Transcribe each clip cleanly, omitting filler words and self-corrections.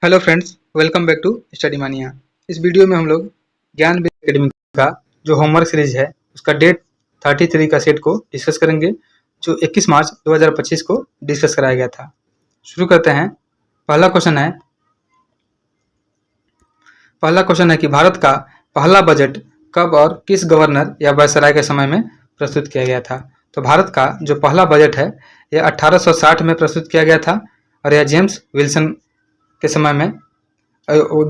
Hello friends, welcome back to study mania. इस video में हम लोग ज्ञान बेद एकेडमी का जो होमवर्क सीरीज है उसका डेट 33 का सेट को डिस्कस करेंगे, जो 21 मार्च 2025 को डिस्कस कराया गया था। शुरू करते हैं। पहला क्वेश्चन है कि भारत का पहला बजट कब और किस गवर्नर या वायसराय के समय में प्रस्तुत किया गया था। तो भारत का जो पहला बजट है यह 1860 में प्रस्तुत किया गया था और यह जेम्स विल्सन के समय में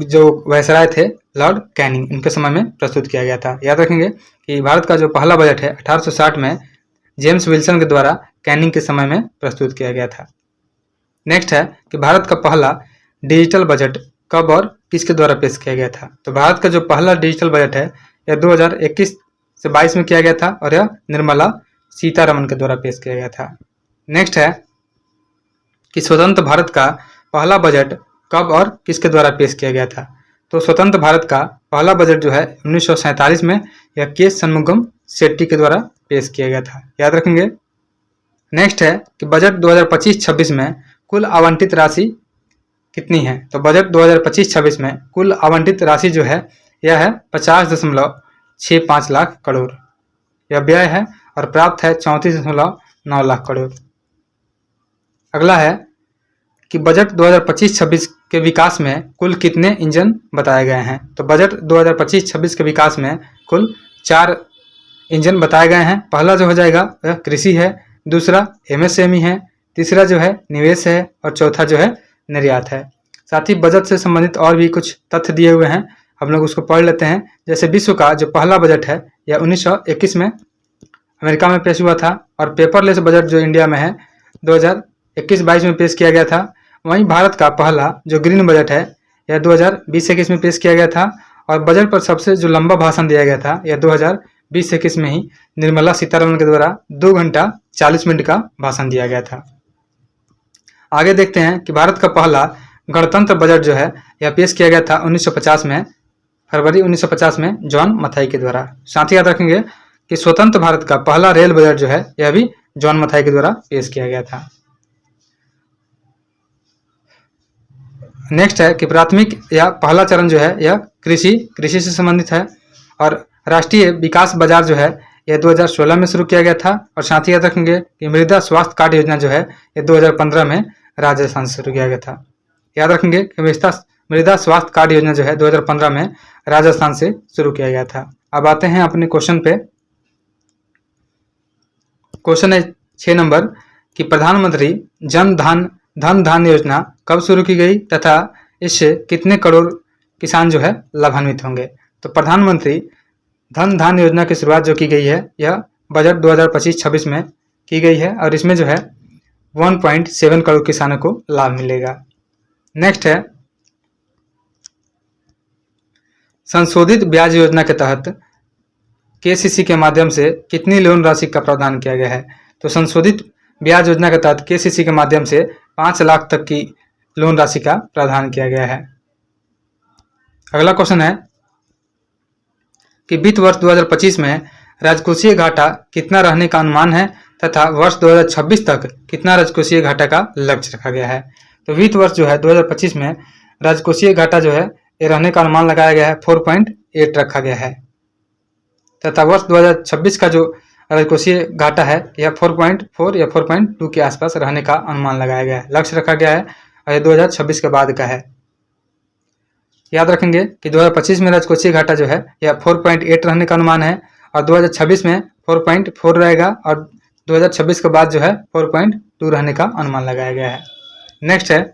जो वायसराय थे लॉर्ड कैनिंग, इनके समय में प्रस्तुत किया गया था। याद रखेंगे कि भारत का जो पहला बजट है 1860 में जेम्स विल्सन के द्वारा कैनिंग के समय में प्रस्तुत किया गया था। नेक्स्ट है कि भारत का पहला डिजिटल बजट कब और किसके द्वारा पेश किया गया था। तो भारत का जो पहला डिजिटल बजट है यह 2021 से 22 में किया गया था और यह निर्मला सीतारमण के द्वारा पेश किया गया था। नेक्स्ट है कि स्वतंत्र भारत का पहला बजट कब और किसके द्वारा पेश किया गया था। तो स्वतंत्र भारत का पहला बजट जो है 1947 में यह के षणमुगम शेट्टी के द्वारा पेश किया गया था। याद रखेंगे। नेक्स्ट है कि बजट 2025-26 में कुल आवंटित राशि कितनी है। तो बजट 2025-26 में कुल आवंटित राशि जो है यह है 50.65 लाख करोड़। यह व्यय है और प्राप्त है 34.9 लाख करोड़। अगला है कि बजट 2025-26 के विकास में कुल कितने इंजन बताए गए हैं। तो बजट 2025-26 के विकास में कुल 4 इंजन बताए गए हैं। पहला जो हो जाएगा वह कृषि है, दूसरा एमएसएमई है, तीसरा जो है निवेश है और चौथा जो है निर्यात है। साथ ही बजट से संबंधित और भी कुछ तथ्य दिए हुए हैं, हम लोग उसको पढ़ लेते हैं। जैसे विश्व का जो पहला बजट है यह 1921 में अमेरिका में पेश हुआ था और पेपरलेस बजट जो इंडिया में है 2021-22 में पेश किया गया था। वहीं भारत का पहला जो ग्रीन बजट है यह 2020-21 में पेश किया गया था और बजट पर सबसे जो लंबा भाषण दिया गया था यह 2020-21 में ही निर्मला सीतारमण के द्वारा 2 घंटा 40 मिनट का भाषण दिया गया था। आगे देखते हैं कि भारत का पहला गणतंत्र बजट जो है यह पेश किया गया था 1950 में, फरवरी 1950 में जॉन मथाई के द्वारा। साथ ही याद रखेंगे कि स्वतंत्र भारत का पहला रेल बजट जो है यह भी जॉन मथाई के द्वारा पेश किया गया था। नेक्स्ट है कि प्राथमिक या पहला चरण जो है यह कृषि से संबंधित है और राष्ट्रीय विकास बाजार जो है यह 2016 में शुरू किया गया था। और साथ ही याद रखेंगे कि मृदा स्वास्थ्य कार्ड योजना जो है यह 2015 में राजस्थान से शुरू किया गया था। याद रखेंगे कि मृदा स्वास्थ्य कार्ड योजना जो है 2015 में राजस्थान से शुरू किया गया था। अब आते हैं अपने क्वेश्चन पे। क्वेश्चन है 6 नंबर कि प्रधानमंत्री जन धन धान्य योजना कब शुरू की गई तथा इससे कितने करोड़ किसान जो है लाभान्वित होंगे। तो प्रधानमंत्री धन धान्य योजना की शुरुआत जो की गई है यह बजट 2025-26 में की गई है और इसमें जो है 1.7 करोड़ किसानों को लाभ मिलेगा। नेक्स्ट है संशोधित ब्याज योजना के तहत केसीसी के माध्यम से कितनी लोन राशि का प्रावधान किया गया है। तो संशोधित ब्याज योजना के तहत केसीसी के माध्यम से 5 लाख तक की लोन राशि का प्रावधान किया गया है। अगला क्वेश्चन है कि वित्त वर्ष 2025 में राजकोषीय घाटा कितना रहने का अनुमान है तथा वर्ष 2026 तक कितना राजकोषीय घाटा का लक्ष्य रखा गया है। तो वित्त वर्ष जो है 2025 में राजकोषीय घाटा जो है ये रहने का अनुमान लगाया गया है 4.8 रखा गया है तथा वर्ष 2026 का जो राजकोषीय घाटा है यह 4.4 या 4.2 के आसपास रहने का अनुमान लगाया गया है, लक्ष्य रखा गया है और यह 2026 के बाद का है। याद रखेंगे कि 2025 में राजकोषीय घाटा जो है यह 4.8 रहने का अनुमान है और 2026 में 4.4 रहेगा और 2026 के बाद जो है 4.2 रहने का अनुमान लगाया गया है। नेक्स्ट है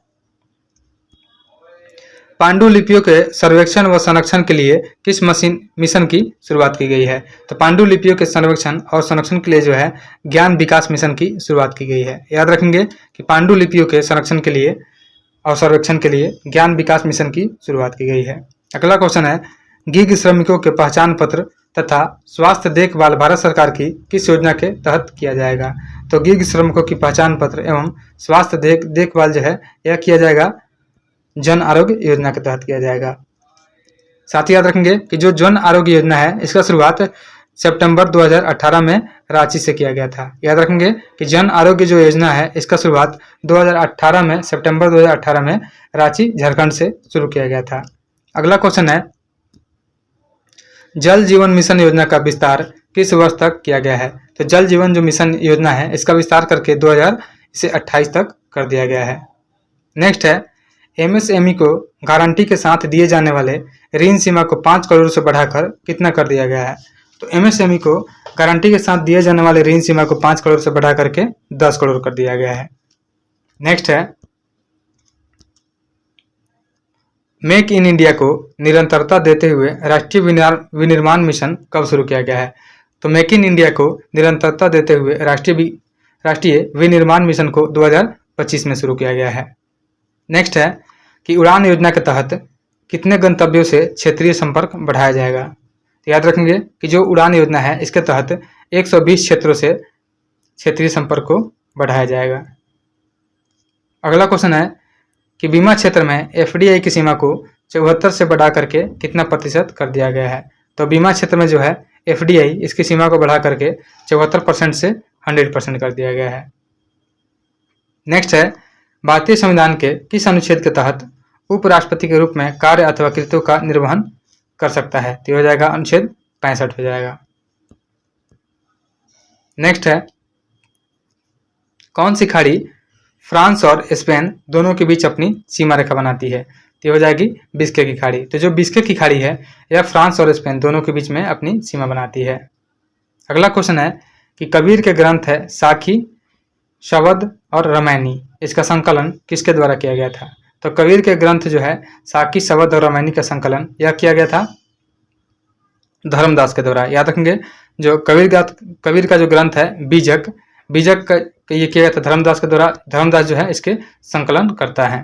पांडुलिपियों के सर्वेक्षण व संरक्षण के लिए किस मिशन की शुरुआत की गई है। तो पांडुलिपियों के सर्वेक्षण और संरक्षण के लिए जो है ज्ञान विकास मिशन की शुरुआत की गई है। याद रखेंगे कि पांडुलिपियों के संरक्षण के लिए और सर्वेक्षण के लिए ज्ञान विकास मिशन की शुरुआत की गई है। अगला क्वेश्चन है गीग श्रमिकों के पहचान पत्र तथा स्वास्थ्य देखभाल भारत सरकार की किस योजना के तहत किया जाएगा। तो गीग श्रमिकों की पहचान पत्र एवं स्वास्थ्य देखभाल जो है यह किया जाएगा जन आरोग्य योजना के तहत किया जाएगा। साथ ही याद रखेंगे कि जो जन आरोग्य योजना है इसका शुरुआत सितंबर 2018 में रांची से किया गया था। याद रखेंगे कि जन आरोग्य जो योजना है इसका शुरुआत 2018 में सितंबर 2018 में रांची झारखंड से शुरू किया गया था। अगला क्वेश्चन है, जल जीवन मिशन योजना का विस्तार किस वर्ष तक किया गया है? तो जल जीवन जो मिशन योजना है इसका विस्तार करके 2028 तक कर दिया गया है। नेक्स्ट है, एमएसएमई को गारंटी के साथ दिए जाने वाले ऋण सीमा को 5 करोड़ से बढ़ाकर कितना कर दिया गया है? तो एमएसएमई को गारंटी के साथ दिए जाने वाले ऋण सीमा को 5 करोड़ से बढ़ा करके 10 करोड़ कर दिया गया है। नेक्स्ट है, मेक इन इंडिया को निरंतरता देते हुए राष्ट्रीय विनिर्माण मिशन कब शुरू किया गया है? तो मेक इन इंडिया को निरंतरता देते हुए राष्ट्रीय विनिर्माण मिशन को 2025 में शुरू किया गया है। नेक्स्ट है कि उड़ान योजना के तहत कितने गंतव्यों से क्षेत्रीय संपर्क बढ़ाया जाएगा? तो याद रखेंगे कि जो उड़ान योजना है इसके तहत 120 क्षेत्रों से क्षेत्रीय संपर्क को बढ़ाया जाएगा। अगला क्वेश्चन है कि बीमा क्षेत्र में एफडीआई की सीमा को 74 से बढ़ा करके कितना प्रतिशत कर दिया गया है? तो बीमा क्षेत्र में जो है एफडीआई इसकी सीमा को बढ़ा करके 74% से 100% कर दिया गया है। नेक्स्ट है, भारतीय संविधान के किस अनुच्छेद के तहत उपराष्ट्रपति के रूप में कार्य अथवा कृत्यों का निर्वहन कर सकता है? तो हो जाएगा अनुच्छेद 65 हो जाएगा। नेक्स्ट है, कौन सी खाड़ी फ्रांस और स्पेन दोनों के बीच अपनी सीमा रेखा बनाती है? तो हो जाएगी बिस्के की खाड़ी। तो जो बिस्के की खाड़ी है यह फ्रांस और स्पेन दोनों के बीच में अपनी सीमा बनाती है। अगला क्वेश्चन है कि कबीर के ग्रंथ है साखी, शवद और रामायणी, इसका संकलन किसके द्वारा किया गया था? तो कबीर के ग्रंथ जो है साखी, शवद और रामायणी का संकलन यह किया गया था धर्मदास के द्वारा। याद रखेंगे जो कबीर का जो ग्रंथ है बीजक का ये किया गया था धर्मदास के द्वारा। धर्मदास जो है इसके संकलन करता है।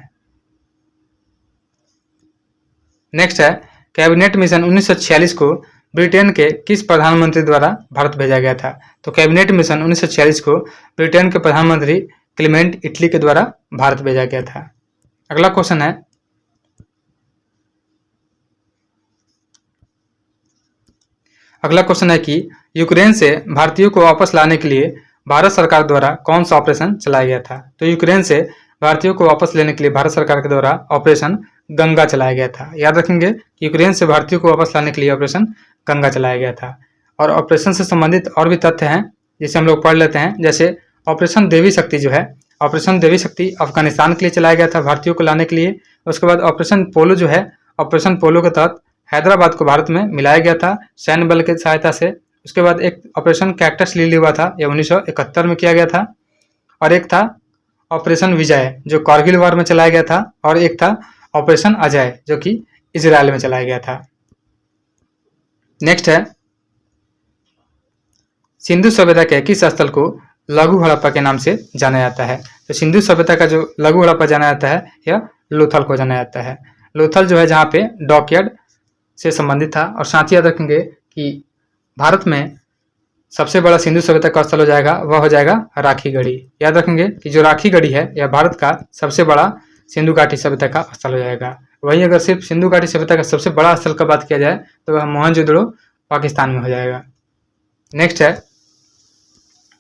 नेक्स्ट है, कैबिनेट मिशन 1946 को ब्रिटेन के किस प्रधानमंत्री द्वारा भारत भेजा गया था? तो कैबिनेट मिशन 1946 को ब्रिटेन के प्रधानमंत्री क्लेमेंट इटली के द्वारा भारत भेजा गया था। अगला क्वेश्चन है, कि यूक्रेन से भारतीयों को वापस लाने के लिए भारत सरकार द्वारा कौन सा ऑपरेशन चलाया गया था? तो यूक्रेन से भारतीयों को वापस लेने के लिए भारत सरकार के द्वारा ऑपरेशन गंगा चलाया गया था। याद रखेंगे कि यूक्रेन से भारतीयों को वापस लाने के लिए ऑपरेशन गंगा चलाया गया था। और ऑपरेशन से संबंधित और भी तथ्य हैं जिसे हम लोग पढ़ लेते हैं। जैसे ऑपरेशन देवी शक्ति जो है, ऑपरेशन देवी शक्ति अफगानिस्तान के लिए चलाया गया था भारतीयों को लाने के लिए। उसके बाद ऑपरेशन पोलो जो है, ऑपरेशन पोलो के तहत हैदराबाद को भारत में मिलाया गया था सैन्य बल की सहायता से। उसके बाद एक ऑपरेशन कैक्टस लिली हुआ था, यह 1971 में किया गया था। और एक था ऑपरेशन विजय जो कारगिल वार में चलाया गया था। और एक था ऑपरेशन अजय जो कि इजराइल में चलाया गया था। नेक्स्ट है, सिंधु सभ्यता के किस स्थल को लघु हड़प्पा के नाम से जाना जाता है? तो सिंधु सभ्यता का जो लघु हड़प्पा जाना जाता है यह लोथल को जाना जाता है। लोथल जो है जहाँ पे डॉकयार्ड से संबंधित था। और साथ ही याद रखेंगे कि भारत में सबसे बड़ा सिंधु सभ्यता का स्थल हो जाएगा वह हो जाएगा राखी गढ़ी। याद रखेंगे कि जो राखी गढ़ी है यह भारत का सबसे बड़ा सिंधु घाटी सभ्यता का स्थल हो जाएगा। वहीं अगर सिर्फ सिंधु घाटी सभ्यता का सबसे बड़ा स्थल का बात किया जाए तो वह मोहनजोदड़ो पाकिस्तान में हो जाएगा। नेक्स्ट है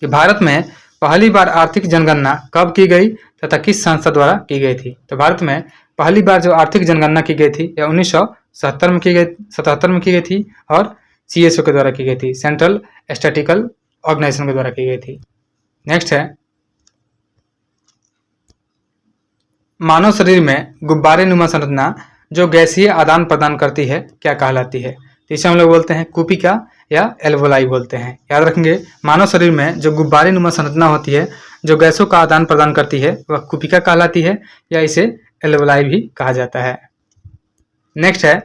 कि भारत में पहली बार आर्थिक जनगणना कब की गई तथा किस संस्था द्वारा की गई थी? तो भारत में पहली बार जो आर्थिक जनगणना की गई थी यह 1977 में की गई थी और CSO के द्वारा की गई थी, सेंट्रल स्टैटिस्टिकल ऑर्गेनाइजेशन के द्वारा की गई थी। नेक्स्ट है, मानव शरीर में गुब्बारे नुमा संरचना जो गैसीय आदान प्रदान करती है क्या कहलाती है? तो इसे हम लोग बोलते हैं कूपिका या एल्वोलाई बोलते हैं। याद रखेंगे मानव शरीर में जो गुब्बारे नुमा संरचना होती है जो गैसों का आदान प्रदान करती है वह कूपिका कहलाती है या इसे एल्वोलाई भी कहा जाता है। नेक्स्ट है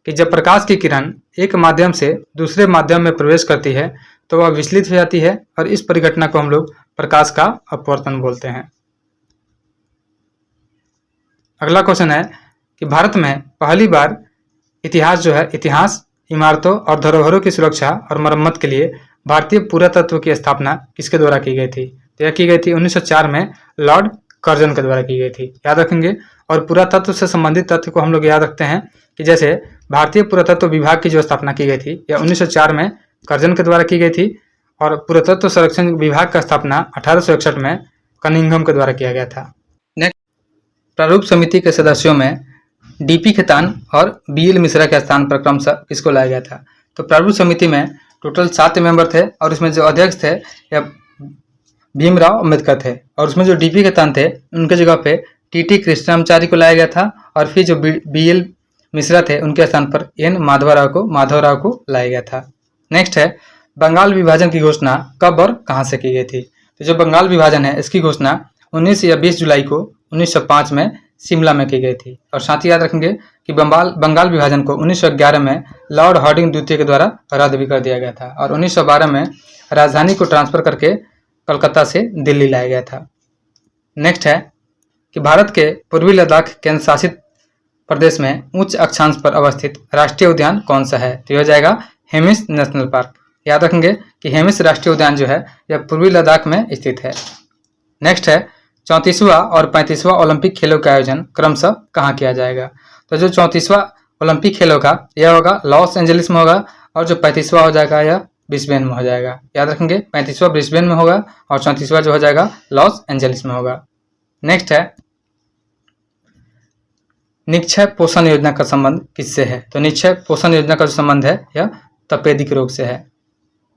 कि जब प्रकाश की किरण एक माध्यम से दूसरे माध्यम में प्रवेश करती है तो वह विचलित हो जाती है और इस परिघटना को हम लोग प्रकाश का अपवर्तन बोलते हैं। अगला क्वेश्चन है कि भारत में पहली बार इतिहास इमारतों और धरोहरों की सुरक्षा और मरम्मत के लिए भारतीय पुरातत्व की स्थापना किसके द्वारा की गई थी? तो यह की गई थी 1904 में लॉर्ड कर्जन के द्वारा की गई थी। याद रखेंगे। और पुरातत्व से संबंधित तथ्य को हम लोग याद रखते हैं कि जैसे भारतीय पुरातत्व विभाग की जो स्थापना की गई थी यह 1904 में कर्जन के द्वारा की गई थी और पुरातत्व संरक्षण विभाग का स्थापना 1861 में कनिंघम के द्वारा किया गया था। नेक्स्ट, प्रारूप समिति के सदस्यों में डीपी खेतान और बीएल मिश्रा के स्थान पर क्रमशः किसको लाया गया था? तो प्रारूप समिति में टोटल 7 मेंबर थे और उसमें जो अध्यक्ष थे या भीमराव अम्बेडकर थे और उसमें जो डीपी खेतान थे उनके जगह पे टीटी कृष्णाचारी को लाया गया था और फिर जो बीएल मिश्रा थे उनके स्थान पर एन माधवराव को लाया गया था। नेक्स्ट है, बंगाल विभाजन की घोषणा कब और कहां से की गई थी? तो जो बंगाल विभाजन है इसकी घोषणा 19 या 20 जुलाई को 1905 में शिमला में की गई थी। और साथ ही याद रखेंगे कि बंगाल विभाजन को 1911 में लॉर्ड हार्डिंग द्वितीय के द्वारा रद्द भी कर दिया गया था और 1912 में राजधानी को ट्रांसफर करके कलकत्ता से दिल्ली लाया गया था। नेक्स्ट है कि भारत के पूर्वी लद्दाख केंद्र शासित प्रदेश में उच्च अक्षांश पर अवस्थित राष्ट्रीय उद्यान कौन सा है? तो यह जाएगा हेमिस नेशनल पार्क। याद रखेंगे कि हेमिस राष्ट्रीय उद्यान जो है यह पूर्वी लद्दाख में स्थित है। नेक्स्ट है, 34वां और 35वां ओलंपिक खेलों का आयोजन क्रमशः कहाँ किया जाएगा? तो जो 34वां ओलंपिक खेलों का यह होगा लॉस एंजलिस में होगा और जो 35वां हो जाएगा यह ब्रिस्बेन में हो जाएगा। याद रखेंगे 35वां ब्रिस्बेन में होगा और 34वां जो हो जाएगा लॉस एंजलिस में होगा। नेक्स्ट है, निक्षय पोषण योजना का संबंध किससे है? तो निक्षय पोषण योजना का जो संबंध है यह तपेदिक रोग से है।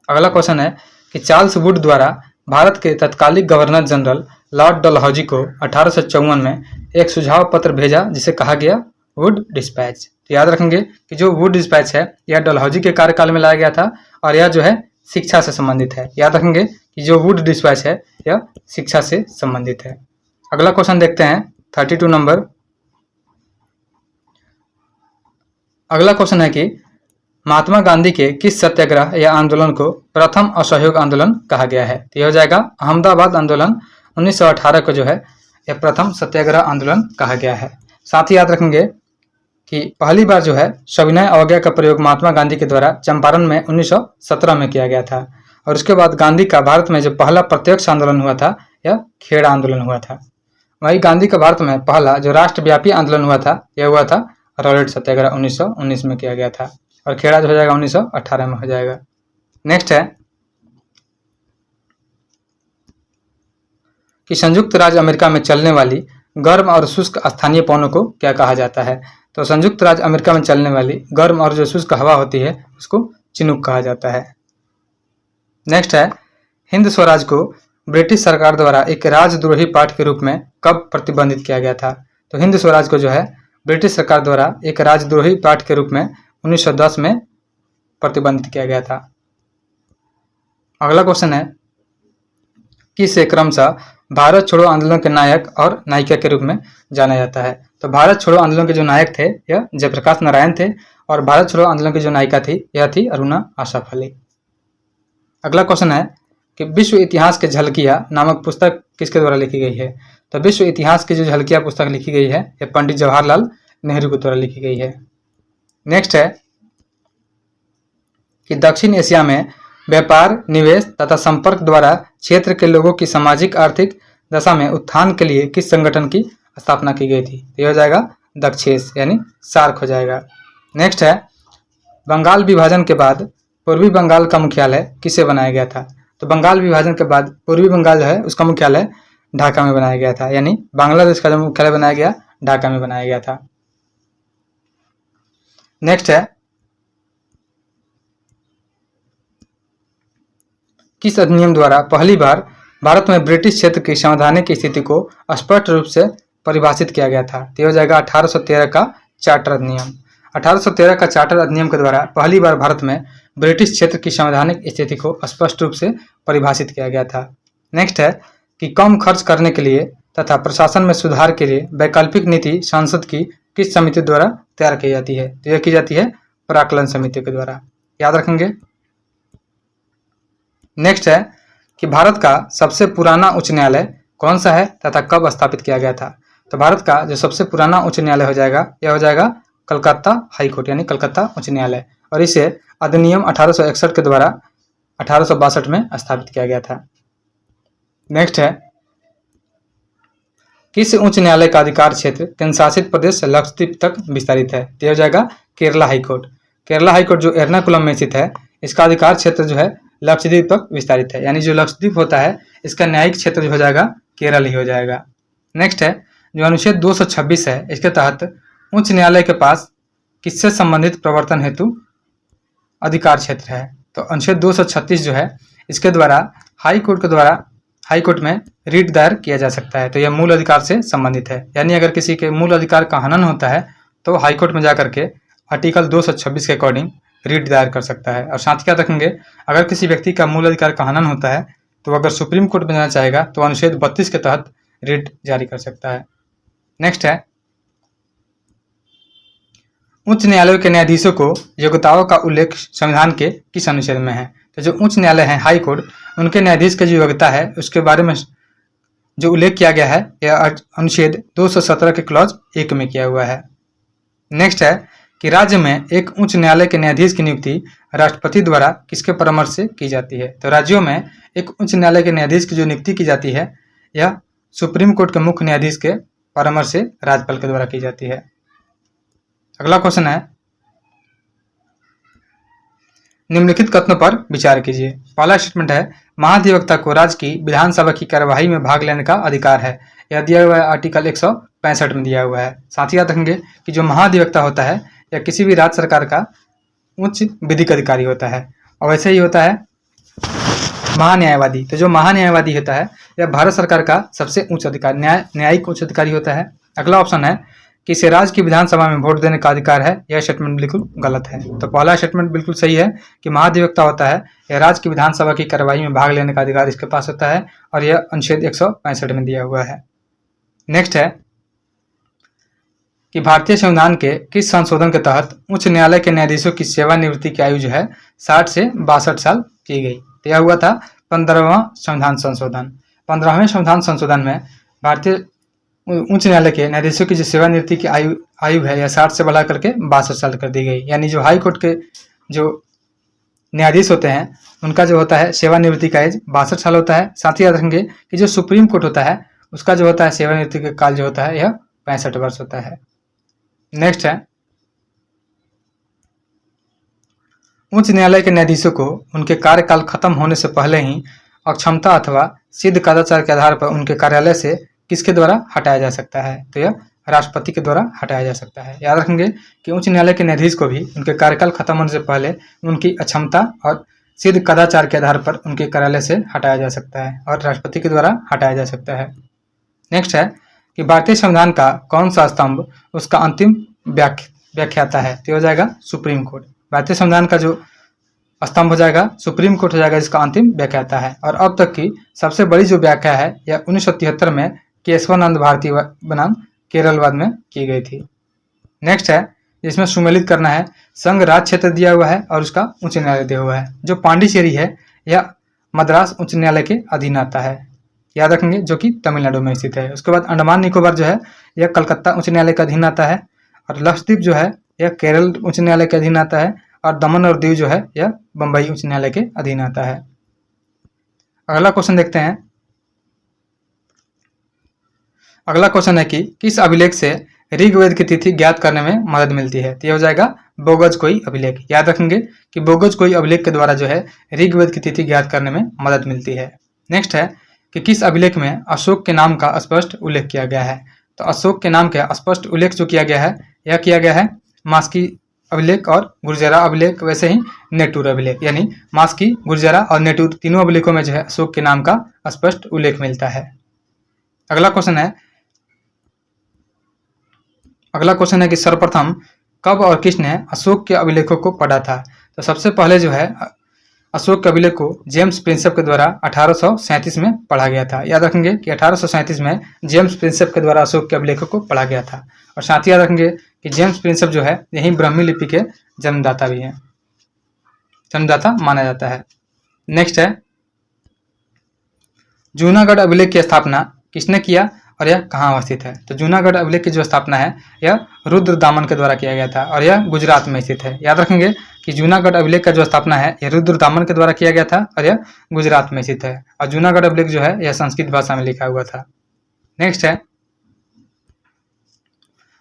अगला क्वेश्चन है कि चार्ल्स वुड द्वारा भारत के तत्कालिक गवर्नर जनरल लॉर्ड डलहौजी को 1854 में एक सुझाव पत्र भेजा जिसे कहा गया वुड डिस्पैच। तो याद रखेंगे कि जो वुड डिस्पैच है यह डलहौजी के कार्यकाल में लाया गया था और यह जो है शिक्षा से संबंधित है। याद रखेंगे कि जो वुड डिस्पैच है यह शिक्षा से संबंधित है। अगला क्वेश्चन देखते हैं 32 नंबर। अगला क्वेश्चन है कि महात्मा गांधी के किस सत्याग्रह या आंदोलन को प्रथम असहयोग आंदोलन कहा गया है? तो यह हो जाएगा अहमदाबाद आंदोलन 1918 को जो है यह प्रथम सत्याग्रह आंदोलन कहा गया है। साथ ही याद रखेंगे कि पहली बार जो है सविनय अवज्ञा का प्रयोग महात्मा गांधी के द्वारा चंपारण में 1917 में किया गया था और उसके बाद गांधी का भारत में जो पहला प्रत्यक्ष आंदोलन हुआ था यह खेड़ा आंदोलन हुआ था। वहीं गांधी का भारत में पहला जो राष्ट्रव्यापी आंदोलन हुआ था यह हुआ था रॉलेट सत्याग्रह 1919 में किया गया था और खेड़ा जो हो जाएगा 1918 में हो जाएगा। नेक्स्ट है कि संयुक्त राज्य अमेरिका में चलने वाली गर्म और शुष्क स्थानीय पवनों को क्या कहा जाता है? तो संयुक्त राज्य अमेरिका में चलने वाली गर्म और जो शुष्क हवा होती है उसको चिनूक कहा जाता है। नेक्स्ट है, हिंद स्वराज को ब्रिटिश सरकार द्वारा एक राजद्रोही पाठ के रूप में कब प्रतिबंधित किया गया था? तो हिंद स्वराज को जो है ब्रिटिश सरकार द्वारा एक राजद्रोही पाठ के रूप में 1910 में प्रतिबंधित किया गया था। अगला क्वेश्चन है किसे क्रमशः भारत छोड़ो आंदोलन के नायक और नायिका के रूप में जाना जाता है? तो भारत छोड़ो आंदोलन के जो नायक थे यह जयप्रकाश नारायण थे और भारत छोड़ो आंदोलन की जो नायिका थी यह थी अरुणा आसाफ अली। अगला क्वेश्चन है कि विश्व इतिहास के झलकियां नामक पुस्तक किसके द्वारा लिखी गई है? तो विश्व इतिहास की जो झलकियां पुस्तक लिखी गई है यह पंडित जवाहरलाल नेहरू के द्वारा लिखी गई है। नेक्स्ट है कि दक्षिण एशिया में व्यापार, निवेश तथा संपर्क द्वारा क्षेत्र के लोगों की सामाजिक आर्थिक दशा में उत्थान के लिए किस संगठन की स्थापना की गई थी? तो यह हो जाएगा दक्षेस यानी सार्क हो जाएगा। नेक्स्ट है बंगाल विभाजन के बाद पूर्वी बंगाल का मुख्यालय किसे बनाया गया था? तो बंगाल विभाजन के बाद पूर्वी बंगाल जो है उसका मुख्यालय ढाका में बनाया गया था, यानी बांग्लादेश का जो मुख्यालय बनाया गया ढाका में बनाया गया था। नेक्स्ट है किस अधिनियम द्वारा पहली बार भारत में ब्रिटिश क्षेत्र की संवैधानिक स्थिति को स्पष्ट रूप से परिभाषित किया गया था? तो हो जाएगा 1813 का चार्टर अधिनियम। 1813 का चार्टर अधिनियम के द्वारा पहली बार भारत में ब्रिटिश क्षेत्र की संवैधानिक स्थिति को स्पष्ट रूप से परिभाषित किया गया था। नेक्स्ट है कि कम खर्च करने के लिए तथा प्रशासन में सुधार के लिए वैकल्पिक नीति संसद की किस समिति द्वारा तैयार की जाती है? तो यह की जाती है प्राक्कलन समिति के द्वारा। याद रखेंगे। नेक्स्ट है कि भारत का सबसे पुराना उच्च न्यायालय कौन सा है तथा कब स्थापित किया गया था? तो भारत का जो सबसे पुराना उच्च न्यायालय हो जाएगा यह हो जाएगा कलकत्ता हाई कोर्ट यानी कलकत्ता उच्च न्यायालय और इसे अधिनियम 1861 के द्वारा 1862 में स्थापित किया गया था। नेक्स्ट है किस उच्च न्यायालय का अधिकार क्षेत्र केंद्र शासित प्रदेश से लक्षद्वीप तक विस्तारित है? तो यह हो जाएगा केरला हाईकोर्ट। केरला हाईकोर्ट जो एर्नाकुलम में स्थित है इसका अधिकार क्षेत्र जो है लक्षद्वीप तक विस्तारित है, यानी जो लक्षद्वीप होता है इसका न्यायिक क्षेत्र जो हो जाएगा केरल ही हो जाएगा। नेक्स्ट है जो अनुच्छेद 226 है, इसके तहत उच्च न्यायालय के पास किससे संबंधित प्रवर्तन हेतु अधिकार क्षेत्र है। तो अनुच्छेद 236 जो है इसके द्वारा हाई कोर्ट में रीट दायर किया जा सकता है। तो यह मूल अधिकार से संबंधित है, यानी अगर किसी के मूल अधिकार का हनन होता है तो हाई कोर्ट में जाकर के आर्टिकल 226 के अकॉर्डिंग रीट दायर कर सकता है। और साथ ही याद रखेंगे अगर किसी व्यक्ति का मूल अधिकार का हनन होता है तो अगर सुप्रीम कोर्ट में जाना चाहेगा तो अनुच्छेद 32 के तहत रीट जारी कर सकता है। नेक्स्ट है उच्च न्यायालयों के न्यायाधीशों को योग्यताओं का उल्लेख संविधान के किस अनुच्छेद में है। तो जो उच्च न्यायालय है हाई कोर्ट, उनके न्यायाधीश की जो योग्यता है उसके बारे में जो उल्लेख किया गया है यह अनुच्छेद 217 के क्लॉज 1 में किया हुआ है। नेक्स्ट है कि राज्य में एक उच्च न्यायालय के न्यायाधीश की नियुक्ति राष्ट्रपति द्वारा किसके परामर्श से की जाती है। तो राज्यों में एक उच्च न्यायालय के न्यायाधीश की जो नियुक्ति की जाती है यह सुप्रीम कोर्ट के मुख्य न्यायाधीश के परामर्श से राज्यपाल के द्वारा की जाती है। अगला क्वेश्चन है निम्नलिखित कथनों पर विचार कीजिए। पहला स्टेटमेंट है महाधिवक्ता को राज्य की विधानसभा की कार्यवाही में भाग लेने का अधिकार है। यह दिया हुआ है आर्टिकल 165 में दिया हुआ है। साथ ही याद रखेंगे कि जो महाधिवक्ता होता है या किसी भी राज्य सरकार का उच्च विधिक अधिकारी होता है, और वैसे ही होता है महान्यायवादी। तो जो महान्यायवादी होता है यह भारत सरकार का सबसे उच्च अधिकारी न्यायिक उच्च अधिकारी होता है। अगला ऑप्शन है कि इसे राज्य की विधानसभा में वोट देने का अधिकार है। यह स्टेटमेंट बिल्कुल गलत है। तो पहला स्टेटमेंट बिल्कुल सही है कि महाधिवक्ता होता है यह राज्य की विधानसभा की कार्यवाही में भाग लेने का अधिकार इसके पास होता है, और यह अनुच्छेद 165 में दिया हुआ है। नेक्स्ट है कि भारतीय संविधान के किस संशोधन के तहत उच्च न्यायालय के न्यायाधीशों की सेवानिवृत्ति की आयु जो है 60 से 62 साल की गई। तो यह हुआ था 15वां संविधान संशोधन। 15वें संविधान संशोधन में भारतीय उच्च न्यायालय के न्यायाधीशों की जो सेवानिवृत्ति की आयु है यह 60 से बढ़ा करके 62 साल कर दी गई। यानी जो हाई कोर्ट के जो न्यायाधीश होते हैं उनका जो होता है सेवानिवृत्ति का एज 62 साल होता है। साथ ही याद रखेंगे कि जो सुप्रीम कोर्ट होता है उसका जो होता है सेवानिवृत्ति का काल जो होता है यह 65 वर्ष होता है। नेक्स्ट है उच्च न्यायालय के न्यायाधीशों को उनके कार्यकाल खत्म होने से पहले ही अक्षमता अथवा सिद्ध कदाचार के आधार पर उनके कार्यालय से किसके द्वारा हटाया जा सकता है। तो यह राष्ट्रपति के द्वारा हटाया जा सकता है। याद रखेंगे कि उच्च न्यायालय के न्यायाधीश को भी उनके कार्यकाल खत्म होने से पहले उनकी अक्षमता और सिद्ध कदाचार के आधार पर उनके कार्यालय से हटाया जा सकता है और राष्ट्रपति के द्वारा हटाया जा सकता है। नेक्स्ट है कि भारतीय संविधान का कौन सा स्तंभ उसका अंतिम व्याख्याता है। तो हो जाएगा सुप्रीम कोर्ट। भारतीय संविधान का जो स्तंभ हो जाएगा सुप्रीम कोर्ट हो जाएगा, जिसका अंतिम व्याख्याता है। और अब तक की सबसे बड़ी जो व्याख्या है यह 1973 में केशवानंद भारती बनाम केरलवाद में की गई थी। नेक्स्ट है जिसमें सुमेलित करना है संघ राज्य क्षेत्र दिया हुआ है और उसका उच्च न्यायालय दिया हुआ है। जो पांडिचेरी है यह मद्रास उच्च न्यायालय के अधीन आता है, याद रखेंगे, जो कि तमिलनाडु में स्थित है। उसके बाद अंडमान निकोबार जो है यह कलकत्ता उच्च न्यायालय के अधीन आता है, और लक्षद्वीप जो है यह केरल उच्च न्यायालय के अधीन आता है, और दमन और दीव जो है यह बम्बई उच्च न्यायालय के अधीन आता है। अगला क्वेश्चन देखते हैं। अगला क्वेश्चन है कि किस अभिलेख से ऋग्वेद की तिथि ज्ञात करने में मदद मिलती है। तो यह हो जाएगा बोगज कोई अभिलेख। याद रखेंगे कि बोगज कोई अभिलेख के द्वारा जो है ऋग्वेद की तिथि ज्ञात करने में मदद मिलती है। नेक्स्ट है कि किस अभिलेख में अशोक के नाम का स्पष्ट उल्लेख किया गया है। तो अशोक के नाम का स्पष्ट उल्लेख जो किया गया है यह किया गया है मास्की अभिलेख और गुर्जरा अभिलेख, वैसे ही नेटूर अभिलेख, यानी मास्की, गुर्जरा और नेटूर तीनों अभिलेखों में जो है अशोक के नाम का स्पष्ट उल्लेख मिलता है। अगला क्वेश्चन है कि सर्वप्रथम कब और किसने अशोक के अभिलेखों को पढ़ा था। तो सबसे पहले जो है अशोक के अभिलेख को जेम्स प्रिंसेप के द्वारा 1837 में पढ़ा गया था। याद रखेंगे कि 1837 में जेम्स प्रिंसेप के द्वारा अशोक के अभिलेखों को पढ़ा गया था। और साथ ही याद रखेंगे कि जेम्स प्रिंसेप जो है यही ब्राह्मी लिपि के जन्मदाता भी हैं, जन्मदाता माना जाता है। नेक्स्ट है जूनागढ़ अभिलेख की स्थापना किसने किया और यह कहाँ अवस्थित है। तो जूनागढ़ अभिलेख की जो स्थापना है यह रुद्रदामन के द्वारा किया गया था और यह गुजरात में स्थित है। याद रखेंगे कि जूनागढ़ अभिलेख का जो स्थापना है यह रुद्रदामन के द्वारा किया गया था और यह गुजरात में स्थित है। और जूनागढ़ अभिलेख जो है यह संस्कृत भाषा में लिखा हुआ था। नेक्स्ट है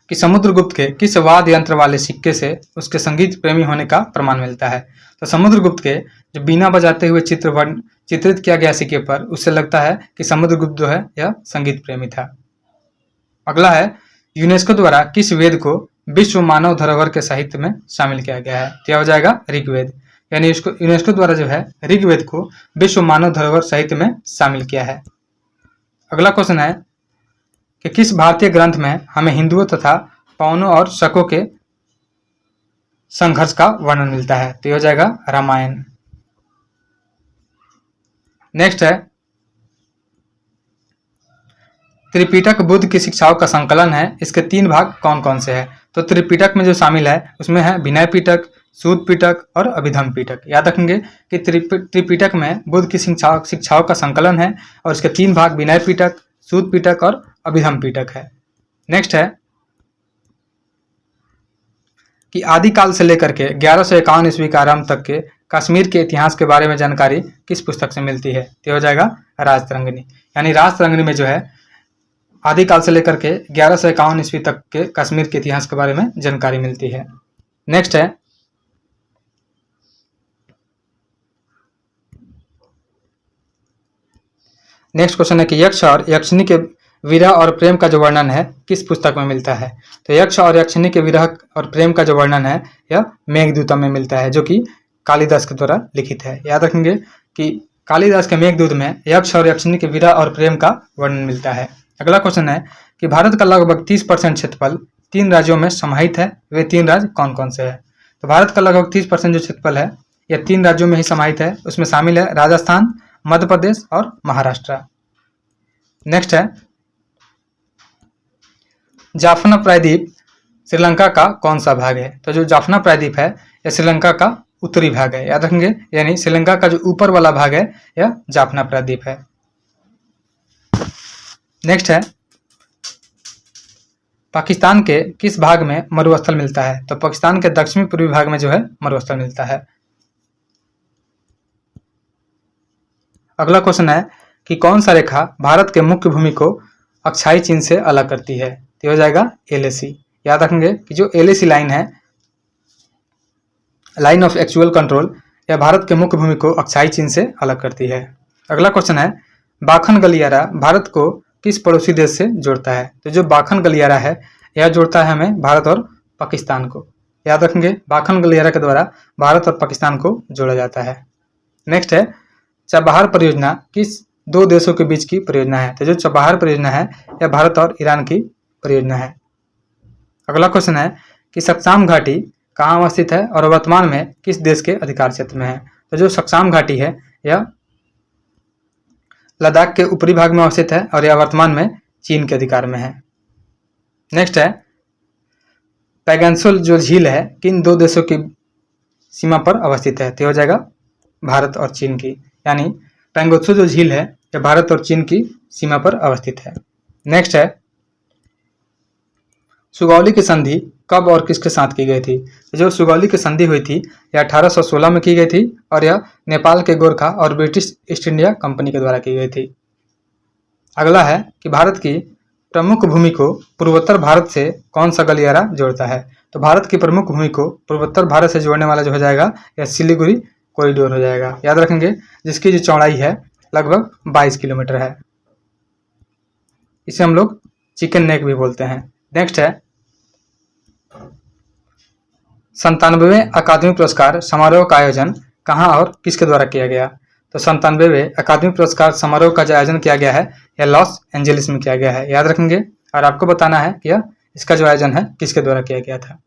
कि समुद्रगुप्त के किस वाद्य यंत्र वाले सिक्के से उसके संगीत प्रेमी होने का प्रमाण मिलता है? तो समुद्रगुप्त के जो बीना बजाते हुए चित्रित किया गया सिक्के पर, उससे लगता है कि समुद्रगुप्त जो है यह संगीत प्रेमी था। अगला है, यूनेस्को द्वारा किस वेद को विश्व मानव धरोहर के साहित्य में शामिल किया गया है? तो यह हो जाएगा ऋग्वेद। यानी इसको यूनेस्को द्वारा जो है ऋग्वेद को विश्व मानव धरोहर साहित्य में शामिल किया है। अगला क्वेश्चन है कि किस भारतीय ग्रंथ में हमें हिंदुओं तथा पवनों और शकों के संघर्ष का वर्णन मिलता है? तो यह हो जाएगा रामायण। नेक्स्ट है, त्रिपिटक बुद्ध की शिक्षाओं का संकलन है, इसके 3 भाग कौन कौन से हैं? तो त्रिपिटक में जो शामिल है उसमें है विनय पिटक, सूत पिटक और अभिधम पिटक। याद रखेंगे कि त्रिपिटक में बुद्ध की शिक्षाओं का संकलन है और इसके 3 भाग विनय पिटक, सूत पिटक और अभिधम पिटक है। नेक्स्ट है कि आदिकाल से लेकर के 1151 ईस्वी का आरंभ तक के कश्मीर के इतिहास के बारे में जानकारी किस पुस्तक से मिलती है? तो हो जाएगा राजतरंगिणी। यानी राजतरंगिणी में जो है आदिकाल से लेकर के 1151 ईस्वी तक के कश्मीर के इतिहास के बारे में जानकारी मिलती है। नेक्स्ट है, नेक्स्ट क्वेश्चन है कि यक्ष और यक्षिणी के विरह और प्रेम का जो वर्णन है किस पुस्तक में मिलता है? तो यक्ष और यक्षिणी के विरह और प्रेम का जो वर्णन है यह मेघदूतम में मिलता है, जो कि कालिदास के द्वारा लिखित है। याद रखेंगे कि कालिदास के मेघदूत में यक्ष और यक्षिणी के विरह और प्रेम का वर्णन मिलता है। अगला क्वेश्चन है कि भारत का लगभग 30% क्षेत्रफल 3 राज्यों में समाहित है, वे 3 राज्य कौन कौन से हैं? तो भारत का लगभग 30% जो क्षेत्रफल है यह 3 राज्यों में ही समाहित है। उसमें शामिल है राजस्थान, मध्य प्रदेश और महाराष्ट्र। नेक्स्ट है, जाफना प्रायद्वीप श्रीलंका का कौन सा भाग है? तो जो जाफना प्रायद्वीप है यह श्रीलंका का उत्तरी भाग है। याद रखेंगे, यानी श्रीलंका का जो ऊपर वाला भाग है यह जाफना प्रायद्वीप है। नेक्स्ट है, पाकिस्तान के किस भाग में मरुस्थल मिलता है? तो पाकिस्तान के दक्षिणी पूर्वी भाग में जो है मरुस्थल मिलता है। अगला क्वेश्चन है कि कौन सा रेखा भारत के मुख्य भूमि को अक्षाई चिन्ह से अलग करती है? तो हो जाएगा LAC। याद रखेंगे कि जो LAC लाइन है, लाइन ऑफ एक्चुअल कंट्रोल, यह भारत के मुख्य भूमि को अक्षाई चिन्ह से अलग करती है। अगला क्वेश्चन है, बाखन गलियारा भारत को किस पड़ोसी देश से जोड़ता है? तो जो बाखन गलियारा है यह जोड़ता है हमें भारत और पाकिस्तान को। याद रखेंगे, बाखन गलियारा के द्वारा भारत और पाकिस्तान को जोड़ा जाता है। नेक्स्ट है, चबहार परियोजना किस 2 देशों के बीच की परियोजना है? तो जो चबहार परियोजना है यह भारत और ईरान की परियोजना है। अगला क्वेश्चन है कि सक्साम घाटी कहाँ अवस्थित है और वर्तमान में किस देश के अधिकार क्षेत्र में है? तो जो सक्साम घाटी है यह लद्दाख के ऊपरी भाग में अवस्थित है और यह वर्तमान में चीन के अधिकार में है। नेक्स्ट है, पैगनसोल जो झील है किन 2 देशों की सीमा पर अवस्थित है? तो हो जाएगा भारत और चीन की। यानी पैंगोत्सो जो झील है यह भारत और चीन की सीमा पर अवस्थित है। नेक्स्ट है, सुगौली की संधि कब और किसके साथ की गई थी? जो सुगौली की संधि हुई थी यह 1816 में की गई थी और यह नेपाल के गोरखा और ब्रिटिश ईस्ट इंडिया कंपनी के द्वारा की गई थी। अगला है कि भारत की प्रमुख भूमि को पूर्वोत्तर भारत से कौन सा गलियारा जोड़ता है? तो भारत की प्रमुख भूमि को पूर्वोत्तर भारत से जोड़ने वाला जो हो जाएगा यह सिलीगुड़ी कॉरिडोर हो जाएगा। याद रखेंगे, जिसकी जो चौड़ाई है लगभग 22 किलोमीटर है। इसे हम लोग चिकन नेक भी बोलते हैं। नेक्स्ट है, 97वें अकादमी पुरस्कार समारोह का आयोजन कहाँ और किसके द्वारा किया गया? तो 97वें अकादमी पुरस्कार समारोह का जो आयोजन किया गया है यह लॉस एंजलिस में किया गया है। याद रखेंगे, और आपको बताना है कि इसका जो आयोजन है किसके द्वारा किया गया था।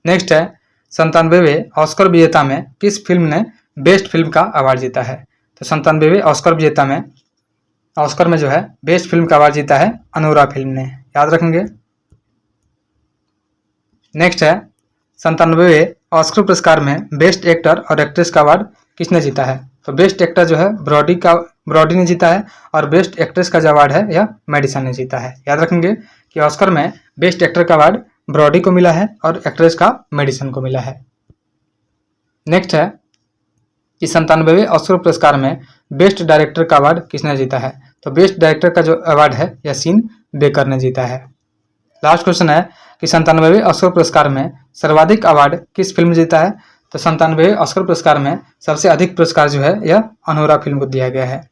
नेक्स्ट है, 97वें ऑस्कर विजेता में किस फिल्म ने बेस्ट फिल्म का अवार्ड जीता है? तो 97वें ऑस्कर विजेता में ऑस्कर में जो है बेस्ट फिल्म का अवार्ड जीता है अनोरा फिल्म ने। याद रखेंगे। नेक्स्ट है, 97वें ऑस्कर पुरस्कार में बेस्ट एक्टर और एक्ट्रेस का अवार्ड किसने जीता है? तो बेस्ट एक्टर जो है ब्रॉडी ने जीता है और बेस्ट एक्ट्रेस का जो अवार्ड है यह मेडिसन ने जीता है। याद रखेंगे कि ऑस्कर में बेस्ट एक्टर का अवार्ड ब्रॉडी को मिला है और एक्ट्रेस का मेडिसन को मिला है। नेक्स्ट है कि 97वें ऑस्कर पुरस्कार में बेस्ट डायरेक्टर का अवार्ड किसने जीता है? तो बेस्ट डायरेक्टर का जो अवार्ड है यह सीन बेकर ने जीता है। लास्ट क्वेश्चन है कि 97वें ऑस्कर पुरस्कार में सर्वाधिक अवार्ड किस फिल्म जीता है? तो 97वें ऑस्कर पुरस्कार में सबसे अधिक पुरस्कार जो है यह अनोरा फिल्म को दिया गया है।